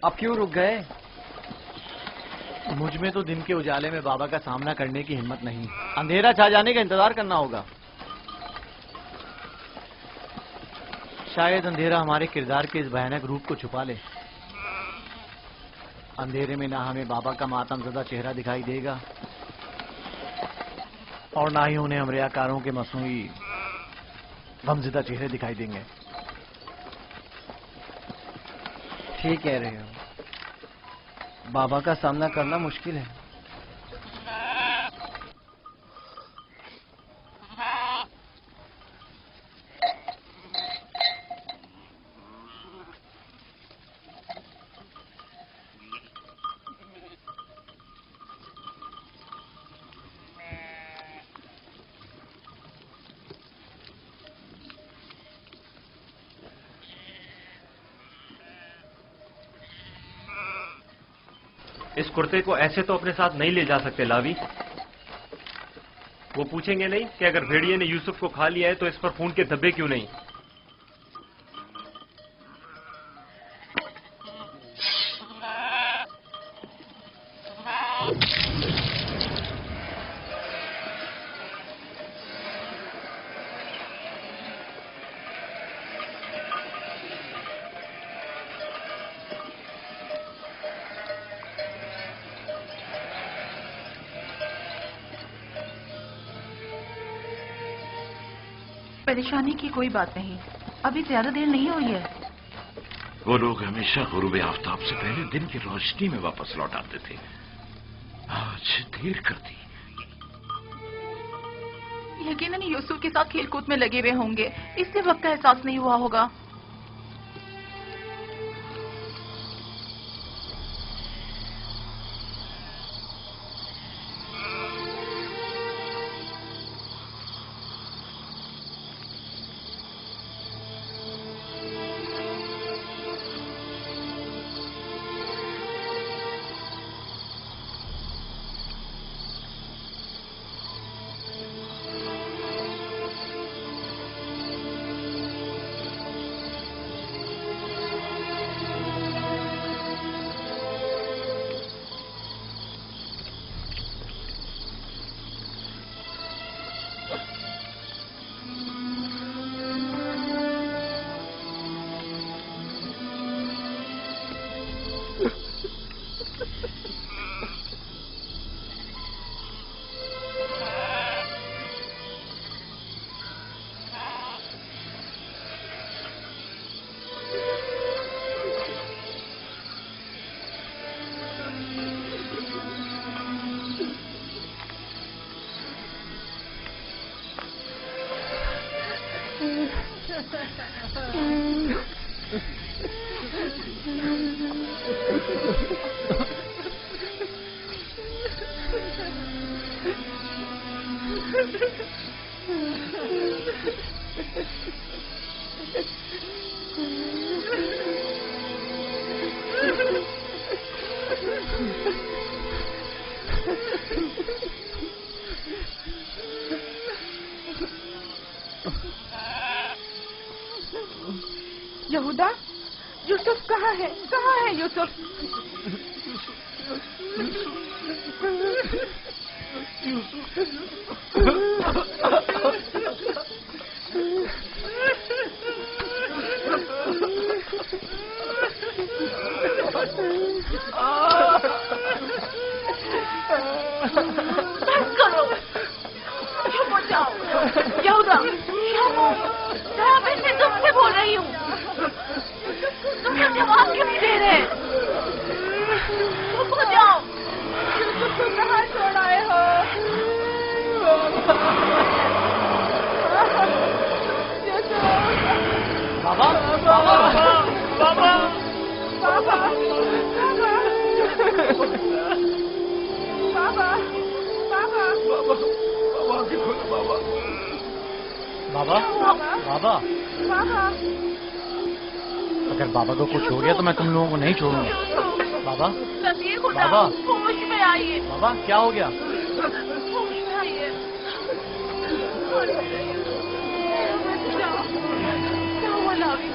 اب کیوں رک گئے؟ مجھ میں تو دن کے اجالے میں بابا کا سامنا کرنے کی ہمت نہیں، اندھیرا چھا جانے کا انتظار کرنا ہوگا۔ شاید اندھیرا ہمارے کردار کے اس بھیانک روپ کو چھپا لے۔ اندھیرے میں نہ ہمیں بابا کا ماتم زدہ چہرہ دکھائی دے گا اور نہ ہی انہیں ہم ریاکاروں کے مصنوعی غمزدہ چہرے دکھائی دیں گے۔ ٹھیک کہہ رہے ہو، بابا کا سامنا کرنا مشکل ہے۔ اس کرتے کو ایسے تو اپنے ساتھ نہیں لے جا سکتے لاوی۔ وہ پوچھیں گے نہیں کہ اگر بھیڑیے نے یوسف کو کھا لیا ہے تو اس پر خون کے دھبے کیوں نہیں؟ پریشانی کی کوئی بات نہیں، ابھی زیادہ دیر نہیں ہوئی ہے۔ وہ لوگ ہمیشہ غروب آفتاب سے پہلے دن کی روشنی میں واپس لوٹ آتے تھے، آج دیر کر دی۔ یقیناً یوسف کے ساتھ کھیل کود میں لگے ہوئے ہوں گے، اس لیے وقت کا احساس نہیں ہوا ہوگا۔ یہودا، یوسف کہاں ہے؟ کہاں ہے یوسف؟ یہودا، میں تم سے بول رہی ہوں، تم نے جواب کیوں نہیں دے رہے؟ چپ ہو جاؤ۔ یوسف کو کہاں چھوڑ آئے ہو؟ بابا بابا بابا بابا بابا بابا بابا، اگر بابا کو کچھ ہو گیا تو میں تم لوگوں کو نہیں چھوڑوں گا۔ بابا بابا ہوش میں آئیے۔ بابا کیا ہو گیا؟ ہوش میں آئیے۔ کیا ہوا لاوی؟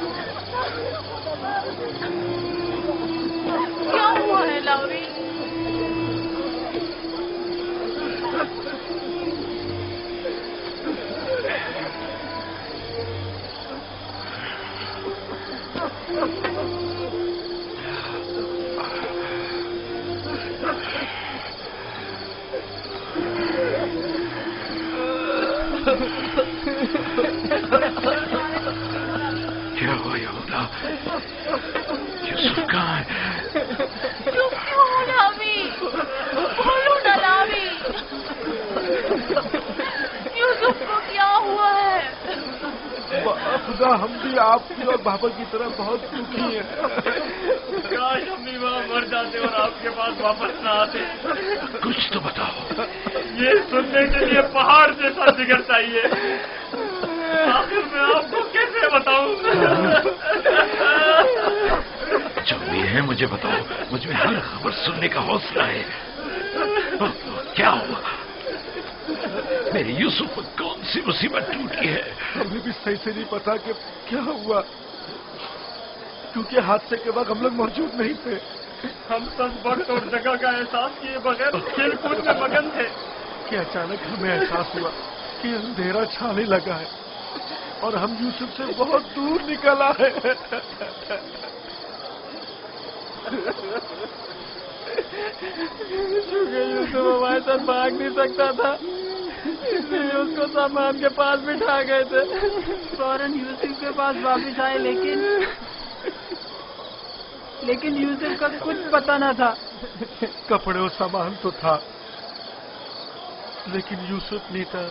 کیا ہوا یہودا؟ یوسف کہاں ہے؟ چپ کیوں ہو لاوی؟ بولو نا لاوی، یوسف کو کیا ہوا ہے؟ خدا ہم بھی آپ کی اور بابا کی طرح بہت دکھی ہیں. کاش امی وہاں مر جاتے اور آپ کے پاس واپس نہ آتے. کچھ تو بتاؤ. یہ سننے کے لیے پہاڑ جیسا جگر چاہیے. آخر میں آپ کو کیسے بتاؤں؟ جو بھی ہے مجھے بتاؤ. مجھ میں ہر خبر سننے کا حوصلہ ہے. کیا ہوا؟ میرے یوسف پر کون سی مصیبت ٹوٹی ہے؟ ہمیں بھی صحیح سے نہیں پتا کہ کیا ہوا، کیونکہ حادثے کے وقت ہم لوگ موجود نہیں تھے. ہم سب وقت اور جگہ کا احساس کیے بغیر کھیل کود میں مگن تھے کہ اچانک ہمیں احساس ہوا کہ اندھیرا چھانے لگا ہے اور ہم یوسف سے بہت دور نکل آئے. کیونکہ یوسف ہمارے ساتھ بھاگ نہیں سکتا تھا، اس لیے اس کو سامان کے پاس بٹھا گئے تھے. فوراً یوسف کے پاس واپس آئے، لیکن یوسف کا کچھ پتہ نہ تھا. کپڑے اور سامان تو تھا لیکن یوسف نہیں تھا.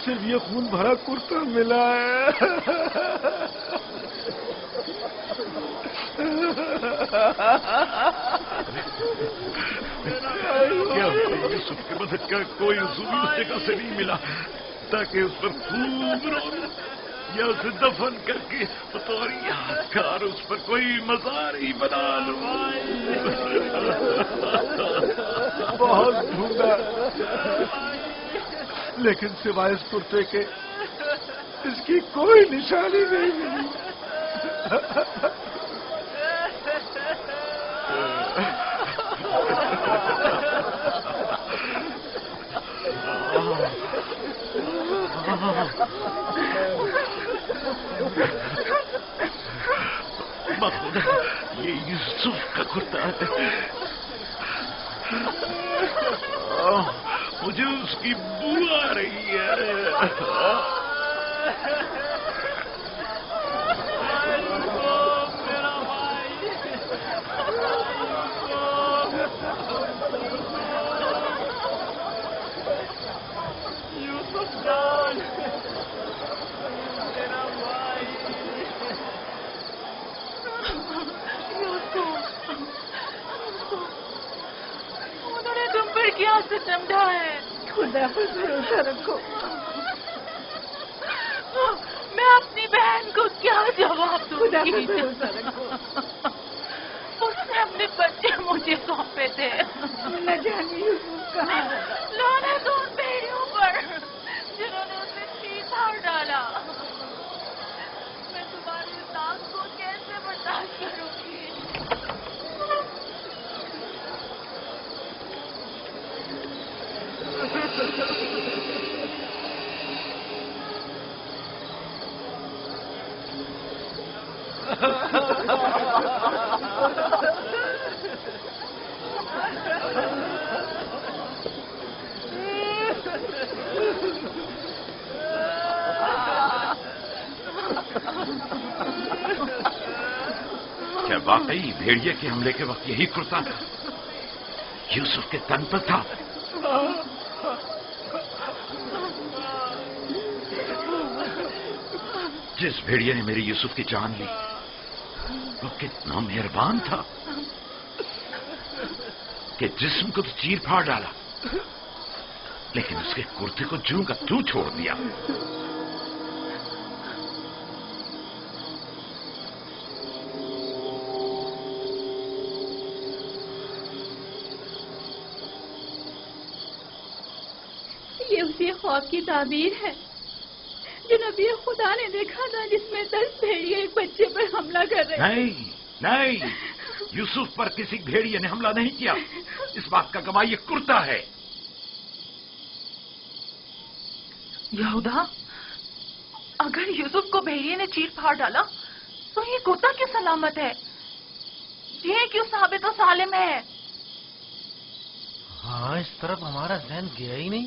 صرف یہ خون بھرا کرتا ملا ہے. کیا یوسف کے مدد کا کوئی اصول اس جگہ سے نہیں ملا تاکہ اس پر خوب رو یا اسے دفن کر کے بطور یادگار اس پر کوئی مزار ہی بنا لوں. بہت ڈھونڈا لیکن سوائے اس کرتے کے اس کی کوئی نشانی نہیں ملی. بخدا یہ یوسف کا کرتا ہے. مجھے اس کی بو آ رہی ہے. انہوں نے تم پر کیا ستم ڈھایا ہے؟ خدا پر بھروسہ رکھو. میں اپنی بہن کو کیا جواب دوں خدا پر گی؟ بھروسہ رکھو. اس نے اپنے بچے مجھے سونپے تھے. نہ جانے یوسف کہاں ہے. لعنت ان بھیڑیوں پر جنہوں نے اسے چیز ہار ڈالا. میں تمہاری اس آگ کو کیسے برداشت کروں گی؟ کیا واقعی بھیڑیے کے حملے کے وقت یہی کرتا یوسف کے تن پر تھا؟ جس بھیڑیے نے میری یوسف کی جان لی وہ کتنا مہربان تھا کہ جسم کو تو چیر پھاڑ ڈالا لیکن اس کے کرتے کو جوں کا توں چھوڑ دیا. یہ اسی خواب کی تعبیر ہے جو نبی خدا نے دیکھا تھا جس میں 10 بھیڑیے ایک بچے پر حملہ کر رہے. نہیں یوسف پر کسی بھیڑیے نے حملہ نہیں کیا. اس بات کا گواہ یہ کرتا ہے. یہودا، اگر یوسف کو بھیڑیے نے چیر پھاڑ ڈالا تو یہ کرتا کی سلامت ہے. یہ کیوں ثابت و سالم ہے؟ ہاں، اس طرف ہمارا ذہن گیا ہی نہیں.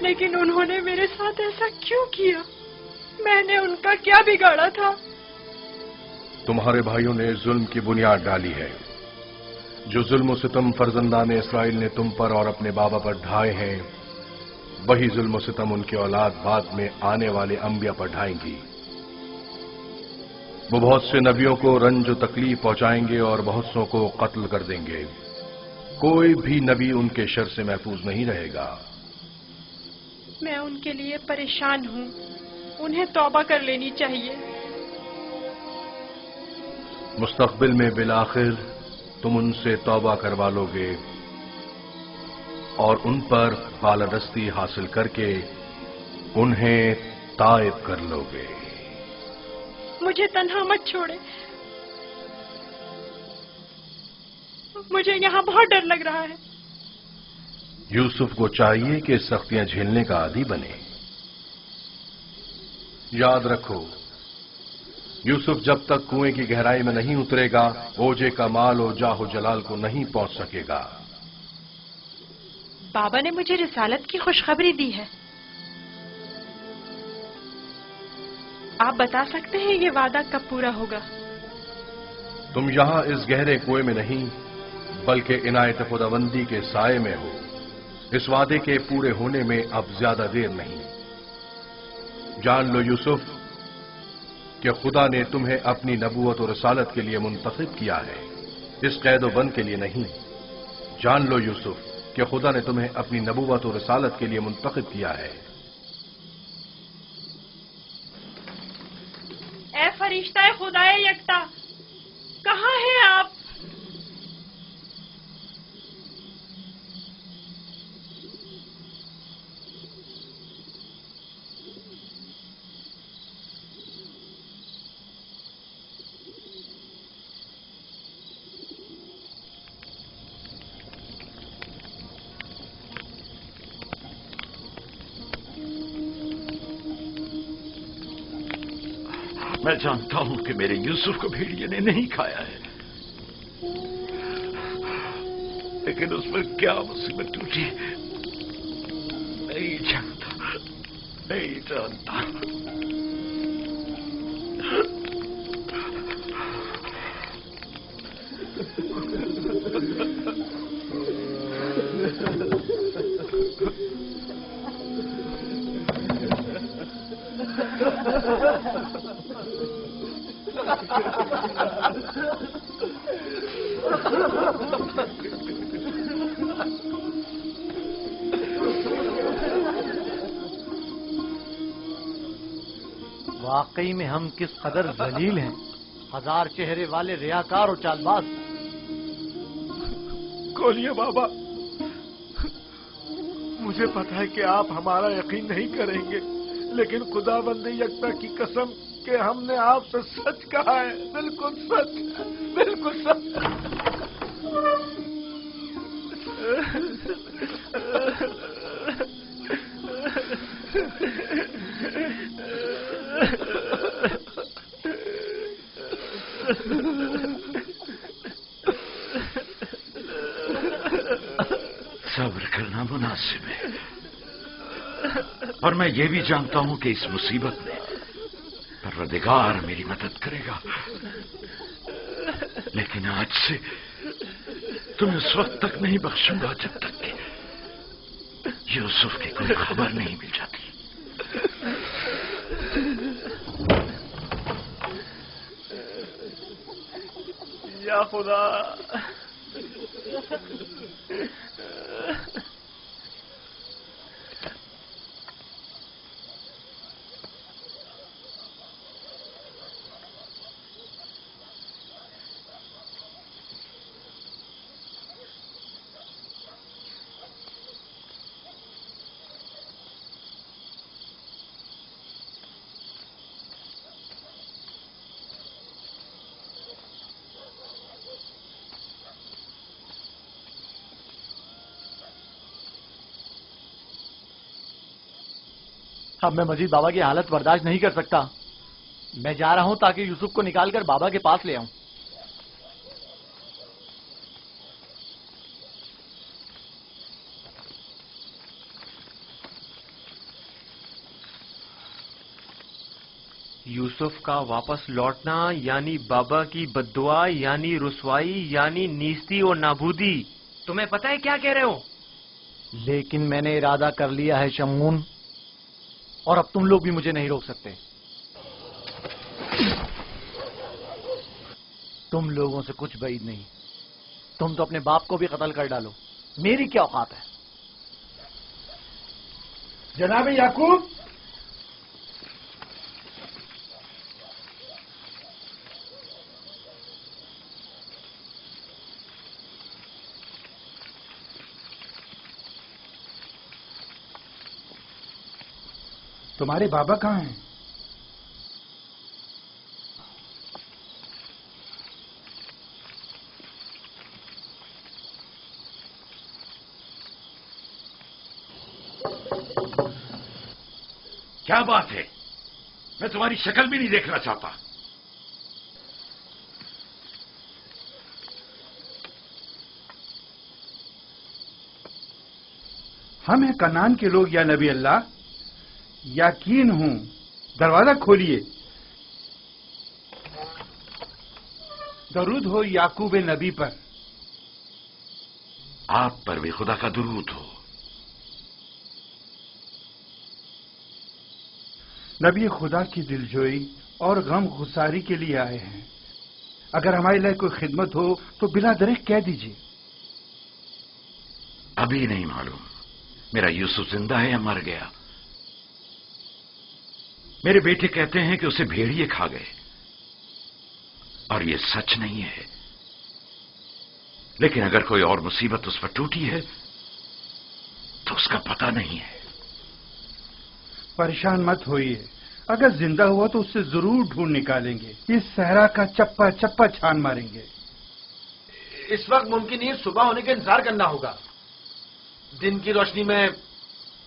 لیکن انہوں نے میرے ساتھ ایسا کیوں کیا؟ میں نے ان کا کیا بگاڑا تھا؟ تمہارے بھائیوں نے ظلم کی بنیاد ڈالی ہے۔ جو ظلم و ستم فرزندان اسرائیل نے تم پر اور اپنے بابا پر ڈھائے ہیں، وہی ظلم و ستم ان کی اولاد بعد میں آنے والے انبیاء پر ڈھائیں گی۔ وہ بہت سے نبیوں کو رنج و تکلیف پہنچائیں گے اور بہت سوں کو قتل کر دیں گے۔ کوئی بھی نبی ان کے شر سے محفوظ نہیں رہے گا۔ میں ان کے لیے پریشان ہوں، انہیں توبہ کر لینی چاہیے۔ مستقبل میں بالآخر تم ان سے توبہ کروا لو گے اور ان پر بالادستی حاصل کر کے انہیں تائب کر لو گے۔ مجھے تنہا مت چھوڑے، مجھے یہاں بہت ڈر لگ رہا ہے۔ یوسف کو چاہیے کہ سختیاں جھیلنے کا عادی بنے۔ یاد رکھو، یوسف جب تک کنویں کی گہرائی میں نہیں اترے گا، اوجے کا مال و جاہ و جلال کو نہیں پہنچ سکے گا۔ بابا نے مجھے رسالت کی خوشخبری دی ہے۔ آپ بتا سکتے ہیں یہ وعدہ کب پورا ہوگا؟ تم یہاں اس گہرے کنویں میں نہیں بلکہ عنایت خداوندی کے سائے میں ہو۔ اس وعدے کے پورے ہونے میں اب زیادہ دیر نہیں۔ جان لو یوسف کہ خدا نے تمہیں اپنی نبوت اور رسالت کے لیے منتخب کیا ہے، اس قید و بند کے لیے نہیں۔ جان لو یوسف کہ خدا نے تمہیں اپنی نبوت اور رسالت کے لیے منتخب کیا ہے۔ اے فرشتہ خدا یکتا، کہاں ہیں آپ؟ میں جانتا ہوں کہ میرے یوسف کو بھیڑیے نے نہیں کھایا ہے، لیکن اس پر کیا مصیبت ٹوٹی نہیں جانتا، نہیں جانتا۔ واقعی میں ہم کس قدر ذلیل ہیں، ہزار چہرے والے ریاکار اور چال باز۔ کھولیے بابا، مجھے پتا ہے کہ آپ ہمارا یقین نہیں کریں گے، لیکن خدا بندی یکتا کی قسم کہ ہم نے آپ سے سچ کہا ہے، بالکل سچ، بالکل سچ۔ صبر کرنا مناسب ہے، اور میں یہ بھی جانتا ہوں کہ اس مصیبت میں پروردگار میری مدد کرے گا، لیکن آج سے تمہیں اس وقت تک نہیں بخشوں گا جب تک کہ یوسف کی کوئی خبر نہیں مل جاتی۔ یا خدا، اب میں مزید بابا کی حالت برداشت نہیں کر سکتا۔ میں جا رہا ہوں تاکہ یوسف کو نکال کر بابا کے پاس لے آؤں۔ یوسف کا واپس لوٹنا یعنی بابا کی بددعا یعنی رسوائی یعنی نیستی اور نابودی. تمہیں پتہ ہے کیا کہہ رہے ہو؟ لیکن میں نے ارادہ کر لیا ہے شمعون، اور اب تم لوگ بھی مجھے نہیں روک سکتے. تم لوگوں سے کچھ بعید نہیں. تم تو اپنے باپ کو بھی قتل کر ڈالو، میری کیا اوقات ہے؟ جناب یعقوب، تمہارے بابا کہاں ہیں؟ کیا بات ہے؟ میں تمہاری شکل بھی نہیں دیکھنا چاہتا. ہم ہیں کنعان کے لوگ یا نبی اللہ. یقین ہوں، دروازہ کھولیے. درود ہو یعقوب نبی پر. آپ پر بھی خدا کا درود ہو. نبی خدا کی دلجوئی اور غم گساری کے لیے آئے ہیں. اگر ہمارے لیے کوئی خدمت ہو تو بلا دریغ کہہ دیجیے. ابھی نہیں معلوم میرا یوسف زندہ ہے یا مر گیا. میرے بیٹے کہتے ہیں کہ اسے بھیڑیے کھا گئے، اور یہ سچ نہیں ہے. لیکن اگر کوئی اور مصیبت اس پر ٹوٹی ہے تو اس کا پتہ نہیں ہے. پریشان مت ہوئیے، اگر زندہ ہوا تو اسے ضرور ڈھونڈ نکالیں گے. اس صحرا کا چپا چپا چھان ماریں گے. اس وقت ممکن نہیں صبح ہونے کا انتظار کرنا ہوگا. دن کی روشنی میں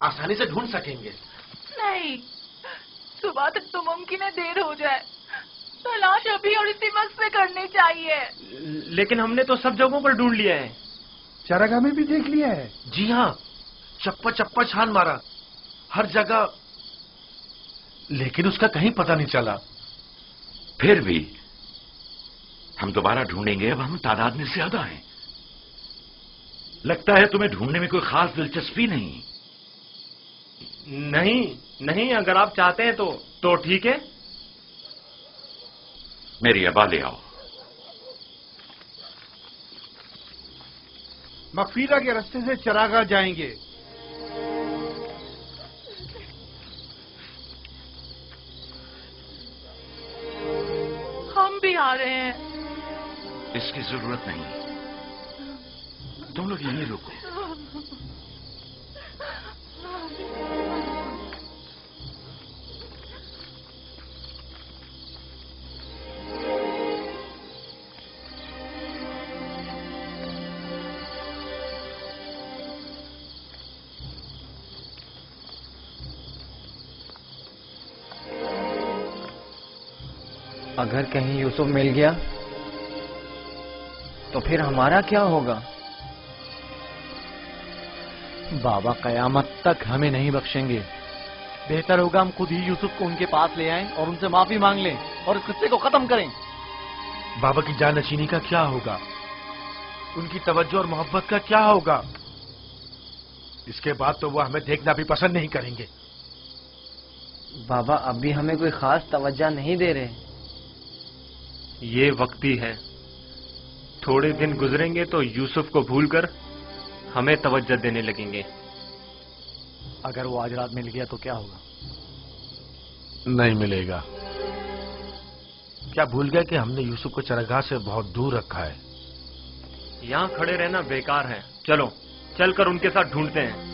آسانی سے ڈھونڈ سکیں گے. نہیں، صبح تک تو ممکن ہے دیر ہو جائے. تلاش ابھی اور اسی وقت سے کرنی چاہیے. لیکن ہم نے تو سب جگہوں پر ڈھونڈ لیا ہے. چراگاہ میں بھی دیکھ لیا ہے. جی ہاں، چپا چپا چھان مارا ہر جگہ، لیکن اس کا کہیں پتہ نہیں چلا. پھر بھی ہم دوبارہ ڈھونڈیں گے. اب ہم تعداد میں زیادہ ہیں. لگتا ہے تمہیں ڈھونڈنے میں کوئی خاص دلچسپی نہیں. نہیں، اگر آپ چاہتے ہیں تو ٹھیک ہے. میری ابا لے آؤ. مغفیرہ کے راستے سے چراگاہ جائیں گے. ہم بھی آ رہے ہیں. اس کی ضرورت نہیں، تم لوگ یہیں رکو. اگر کہیں یوسف مل گیا تو پھر ہمارا کیا ہوگا؟ بابا قیامت تک ہمیں نہیں بخشیں گے. بہتر ہوگا ہم خود ہی یوسف کو ان کے پاس لے آئیں اور ان سے معافی مانگ لیں اور اس قصے کو ختم کریں. بابا کی جانشینی کا کیا ہوگا؟ ان کی توجہ اور محبت کا کیا ہوگا؟ اس کے بعد تو وہ ہمیں دیکھنا بھی پسند نہیں کریں گے. بابا اب بھی ہمیں کوئی خاص توجہ نہیں دے رہے. یہ وقتی ہے. تھوڑے دن گزریں گے تو یوسف کو بھول کر ہمیں توجہ دینے لگیں گے. اگر وہ آج رات مل گیا تو کیا ہوگا؟ نہیں ملے گا. کیا بھول گیا کہ ہم نے یوسف کو چراگاہ سے بہت دور رکھا ہے؟ یہاں کھڑے رہنا بیکار ہے. چلو چل کر ان کے ساتھ ڈھونڈتے ہیں.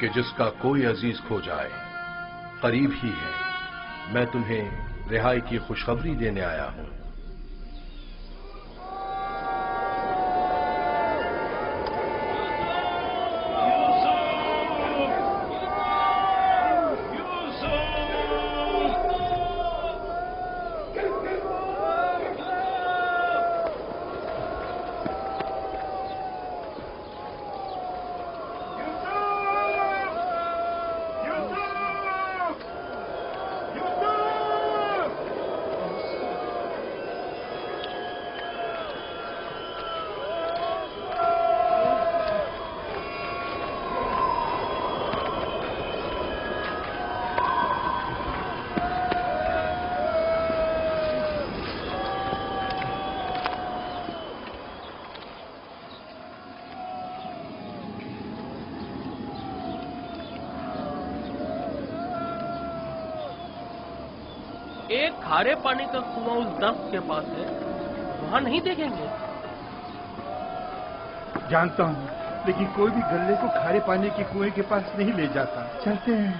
کہ جس کا کوئی عزیز کھو جائے قریب ہی ہے، میں تمہیں رہائی کی خوشخبری دینے آیا ہوں۔ ایک کھارے پانی کا کنواں اس درخت کے پاس ہے، وہاں نہیں دیکھیں گے؟ جانتا ہوں، لیکن کوئی بھی گلے کو کھارے پانی کے کنویں کے پاس نہیں لے جاتا۔ چلتے ہیں۔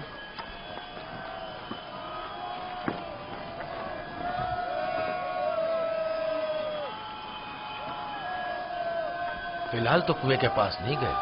فی الحال تو کنویں کے پاس نہیں گئے۔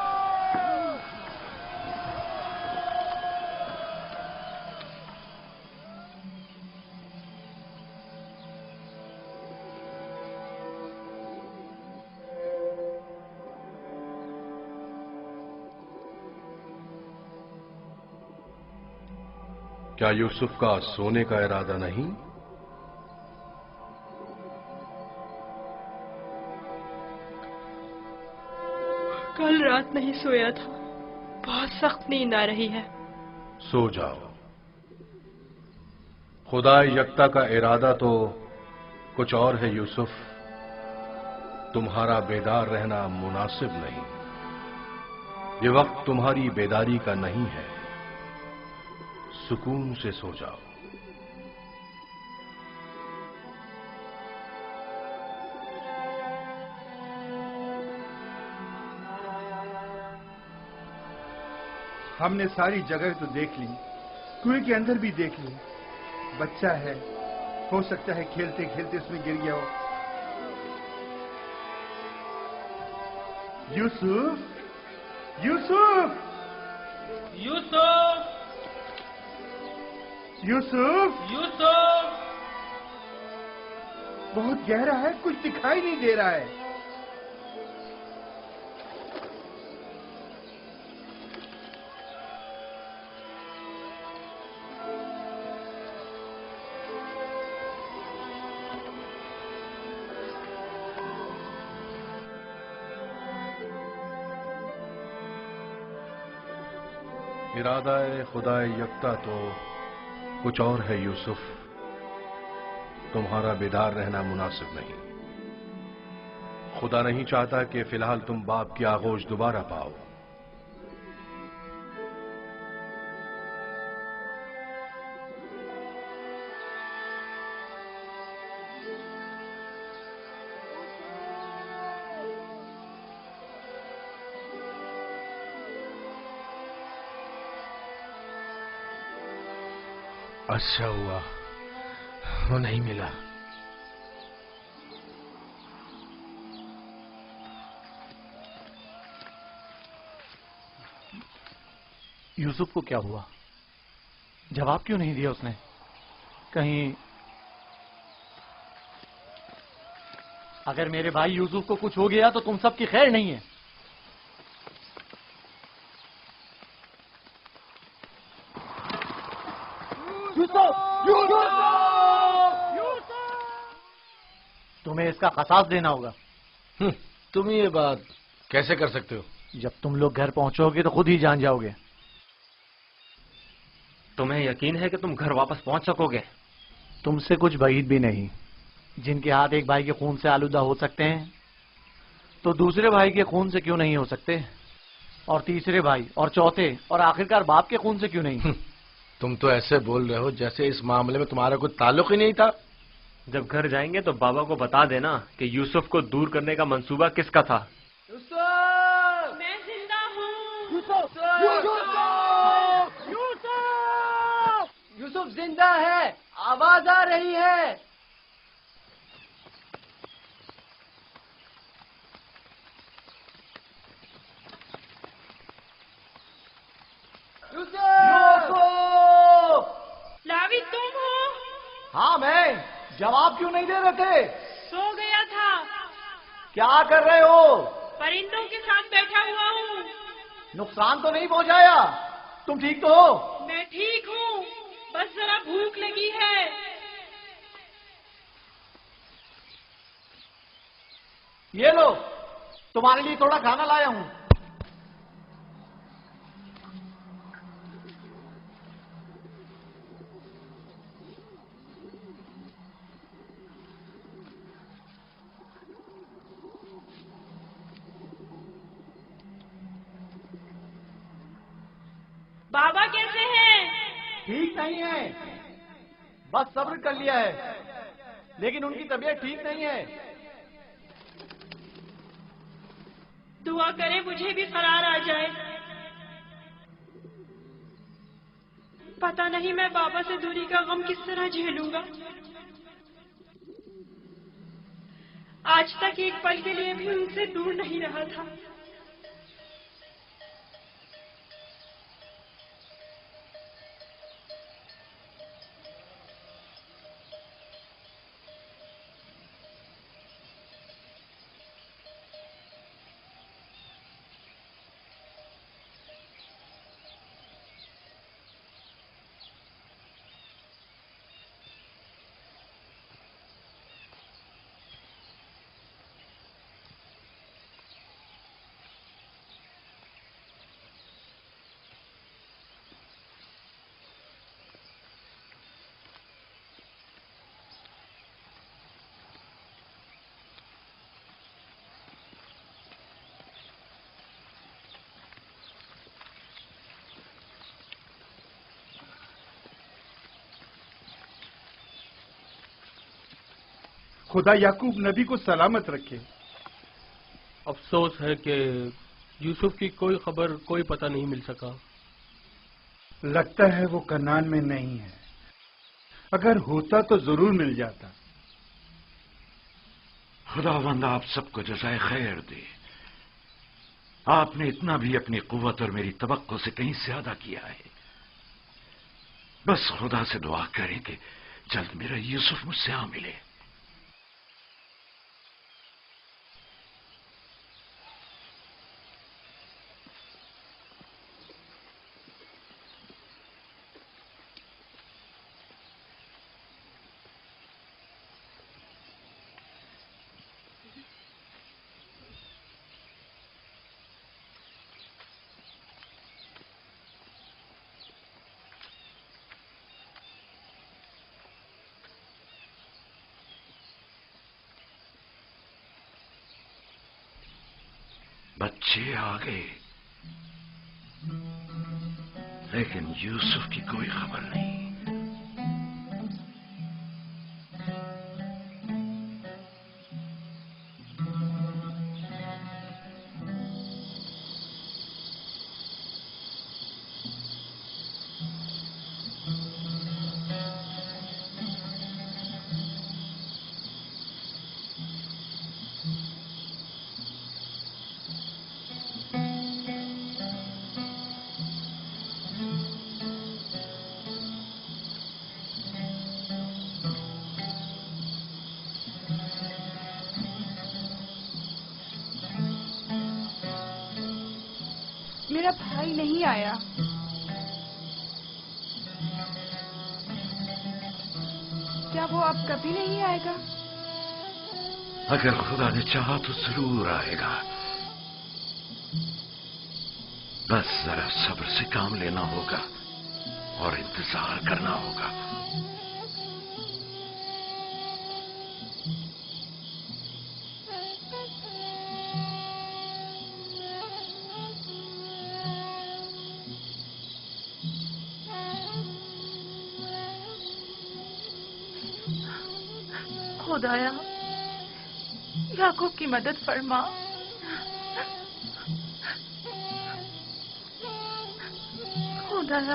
کیا یوسف کا سونے کا ارادہ نہیں؟ کل رات نہیں سویا تھا، بہت سخت نیند آ رہی ہے۔ سو جاؤ۔ خدا یکتا کا ارادہ تو کچھ اور ہے یوسف، تمہارا بیدار رہنا مناسب نہیں۔ یہ وقت تمہاری بیداری کا نہیں ہے، سکون سے سو جاؤ۔ ہم نے ساری جگہ تو دیکھ لی، کنویں کے اندر بھی دیکھ لی۔ بچہ ہے، ہو سکتا ہے کھیلتے کھیلتے اس میں گر گیا ہو۔ یوسف، یوسف، یوسف، یوسف، یوسف! بہت گہرا ہے، کچھ دکھائی نہیں دے رہا ہے۔ ارادہ خدا یکتا تو کچھ اور ہے یوسف، تمہارا بیدار رہنا مناسب نہیں۔ خدا نہیں چاہتا کہ فی الحال تم باپ کی آغوش دوبارہ پاؤ۔ اچھا ہوا وہ نہیں ملا۔ یوسف کو کیا ہوا؟ جواب کیوں نہیں دیا اس نے؟ کہیں اگر میرے بھائی یوسف کو کچھ ہو گیا تو تم سب کی خیر نہیں ہے۔ تمہیں اس کا قصاص دینا ہوگا۔ تم یہ بات کیسے کر سکتے ہو؟ جب تم لوگ گھر پہنچو گے تو خود ہی جان جاؤ گے۔ تمہیں یقین ہے کہ تم گھر واپس پہنچ سکو گے؟ تم سے کچھ بعید بھی نہیں۔ جن کے ہاتھ ایک بھائی کے خون سے آلودہ ہو سکتے ہیں تو دوسرے بھائی کے خون سے کیوں نہیں ہو سکتے؟ اور تیسرے بھائی اور چوتھے اور آخرکار باپ کے خون سے کیوں نہیں؟ تم تو ایسے بول رہے ہو جیسے اس معاملے میں تمہارا کوئی تعلق ہی نہیں تھا۔ جب گھر جائیں گے تو بابا کو بتا دینا کہ یوسف کو دور کرنے کا منصوبہ کس کا تھا۔ میں زندہ ہوں۔ یوسف زندہ ہے، آواز آ رہی ہے۔ یوسف! لاوی تم ہو؟ ہاں میں، جواب کیوں نہیں دے رہے تھے؟ سو گیا تھا۔ کیا کر رہے ہو؟ پرندوں کے ساتھ بیٹھا ہوا ہوں۔ نقصان تو نہیں پہنچایا؟ تم ٹھیک تو ہو؟ میں ٹھیک ہوں، بس ذرا بھوک لگی ہے۔ یہ لو، تمہارے لیے تھوڑا کھانا لایا ہوں۔ بابا کیسے ہیں؟ ٹھیک نہیں ہے، بس صبر کر لیا ہے، لیکن ان کی طبیعت ٹھیک نہیں ہے۔ دعا کرے مجھے بھی قرار آ جائے۔ پتہ نہیں میں بابا سے دوری کا غم کس طرح جھیلوں گا۔ آج تک ایک پل کے لیے بھی ان سے دور نہیں رہا تھا۔ خدا یعقوب نبی کو سلامت رکھے۔ افسوس ہے کہ یوسف کی کوئی خبر، کوئی پتہ نہیں مل سکا۔ لگتا ہے وہ کنعان میں نہیں ہے، اگر ہوتا تو ضرور مل جاتا۔ خداوند آپ سب کو جزائے خیر دے۔ آپ نے اتنا بھی اپنی قوت اور میری توقع سے کہیں زیادہ کیا ہے۔ بس خدا سے دعا کریں کہ جلد میرا یوسف مجھ سے آ ملے۔ بچے آ گئے، لیکن یوسف کی کوئی خبر نہیں۔ میرا بھائی نہیں آیا۔ کیا وہ اب کبھی نہیں آئے گا؟ اگر خدا نے چاہا تو ضرور آئے گا، بس ذرا صبر سے کام لینا ہوگا اور انتظار کرنا ہوگا۔ خدایا یعقوب کی مدد فرما۔ خدایا